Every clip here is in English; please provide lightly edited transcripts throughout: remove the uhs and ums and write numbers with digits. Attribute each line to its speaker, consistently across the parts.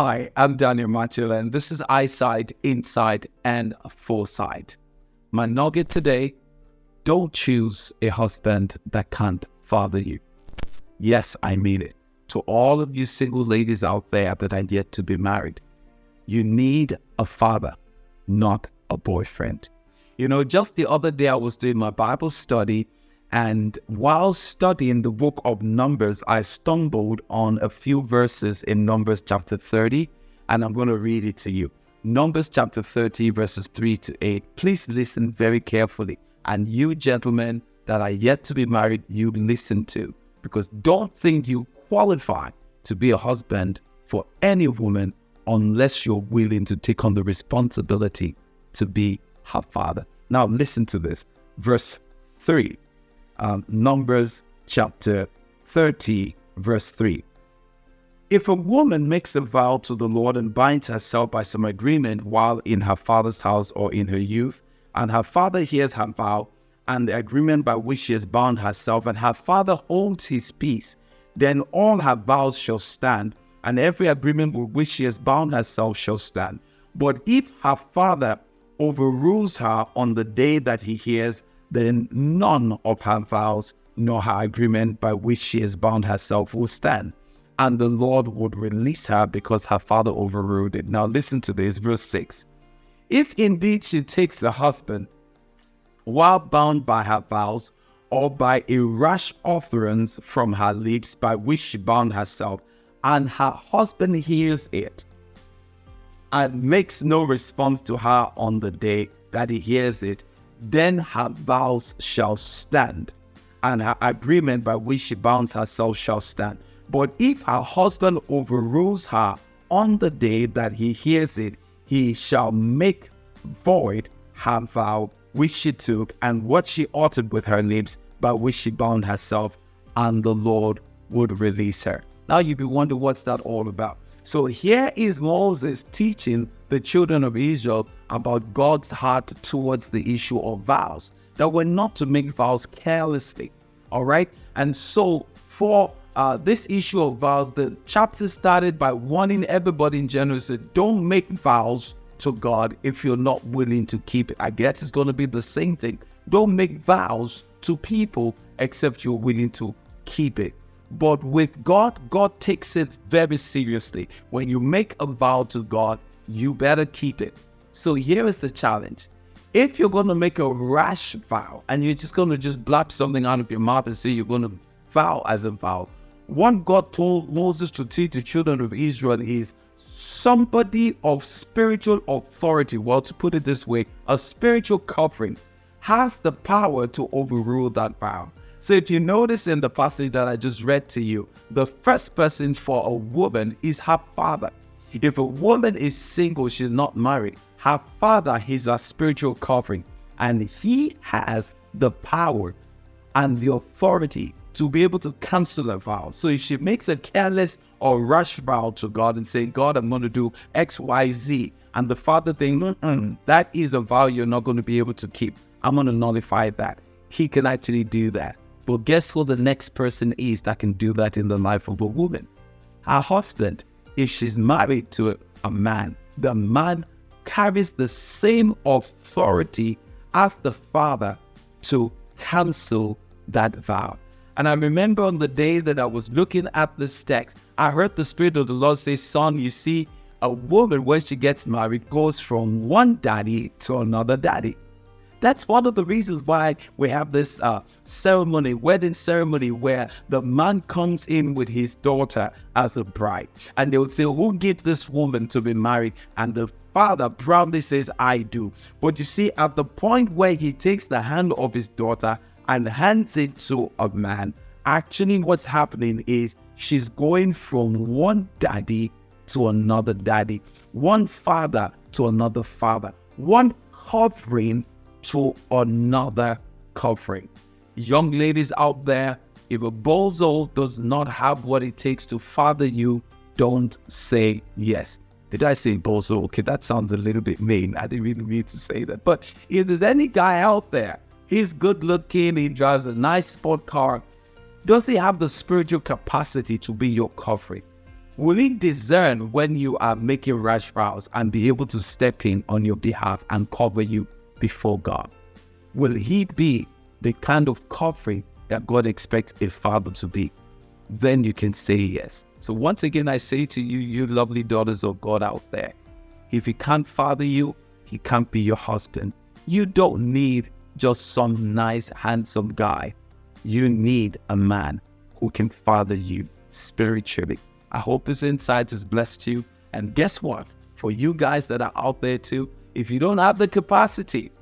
Speaker 1: Hi, I'm Daniel Mateola, and this is Eyesight, Insight, and Foresight. My nugget today: don't choose a husband that can't father you. Yes, I mean it. To all of you single ladies out there that are yet to be married, you need a father, not a boyfriend. Just the other day I was doing my Bible study, and while studying the book of Numbers, I stumbled on a few verses in Numbers chapter 30, and I'm going to read it to you. Numbers chapter 30, verses 3 to 8. Please listen very carefully. And you gentlemen that are yet to be married, you listen to, because don't think you qualify to be a husband for any woman unless you're willing to take on the responsibility to be her father. Now listen to this. Verse 3. Numbers chapter 30, verse 3. If a woman makes a vow to the Lord and binds herself by some agreement while in her father's house or in her youth, and her father hears her vow and the agreement by which she has bound herself, and her father holds his peace, then all her vows shall stand, and every agreement with which she has bound herself shall stand. But if her father overrules her on the day that he hears, then none of her vows nor her agreement by which she has bound herself will stand, and the Lord would release her because her father overruled it. Now listen to this, verse 6. If indeed she takes a husband while bound by her vows, or by a rash utterance from her lips by which she bound herself, and her husband hears it and makes no response to her on the day that he hears it, then her vows shall stand, and her agreement by which she bounds herself shall stand. But if her husband overrules her on the day that he hears it, he shall make void her vow which she took, and what she uttered with her lips by which she bound herself, and the Lord would release her. Now you be wondering, what's that all about? So here is Moses teaching the children of Israel about God's heart towards the issue of vows, that we're not to make vows carelessly, all right? And so for this issue of vows, the chapter started by warning everybody in general, said, don't make vows to God if you're not willing to keep it. I guess it's going to be the same thing. Don't make vows to people except you're willing to keep it. But with God, God takes it very seriously. When you make a vow to God, you better keep it. So here is the challenge. If you're going to make a rash vow and you're just going to just blab something out of your mouth and say you're going to vow as a vow, what God told Moses to teach the children of Israel is somebody of spiritual authority, well, to put it this way, a spiritual covering, has the power to overrule that vow. So if you notice in the passage that I just read to you, the first person for a woman is her father. If a woman is single, she's not married, her father is her spiritual covering, and he has the power and the authority to be able to cancel a vow. So if she makes a careless or rash vow to God and say, God, I'm going to do X, Y, Z, and the father thinks, that is a vow you're not going to be able to keep, I'm going to nullify that. He can actually do that. But guess who the next person is that can do that in the life of a woman? Her husband. If she's married to a man, the man carries the same authority as the father to cancel that vow. And I remember on the day that I was looking at this text, I heard the Spirit of the Lord say, son, you see, a woman, when she gets married, goes from one daddy to another daddy. That's one of the reasons why we have this ceremony, wedding ceremony, where the man comes in with his daughter as a bride. And they would say, who gives this woman to be married? And the father proudly says, I do. But you see, at the point where he takes the hand of his daughter and hands it to a man, actually what's happening is she's going from one daddy to another daddy, one father to another father, one covering to another covering. Young ladies out there, if a bozo does not have what it takes to father you, don't say yes. Did I say bozo? Okay, that sounds a little bit mean. I didn't really mean to say that. But if there's any guy out there, he's good looking, he drives a nice sport car, does he have the spiritual capacity to be your covering? Will he discern when you are making rash vows and be able to step in on your behalf and cover you before God? Will he be the kind of covering that God expects a father to be? Then you can say yes. So once again, I say to you, you lovely daughters of God out there, if he can't father you, he can't be your husband. You don't need just some nice, handsome guy. You need a man who can father you spiritually. I hope this insight has blessed you. And guess what? For you guys that are out there too, if you don't have the capacity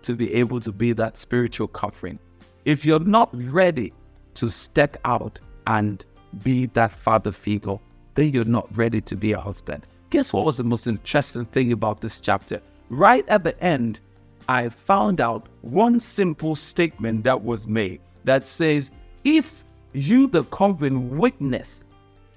Speaker 1: to be able to be that spiritual covering, if you're not ready to step out and be that father figure, then you're not ready to be a husband. Guess what was the most interesting thing about this chapter? Right at the end, I found out one simple statement that was made that says, if you, the covering, witness,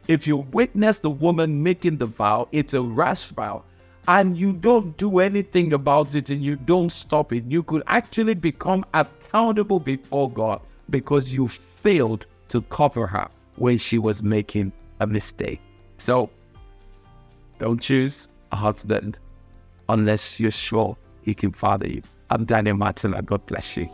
Speaker 1: if you witness the woman making the vow, it's a rash vow, and you don't do anything about it and you don't stop it, you could actually become accountable before God because you failed to cover her when she was making a mistake. So don't choose a husband unless you're sure he can father you. I'm Daniel Mateola. God bless you.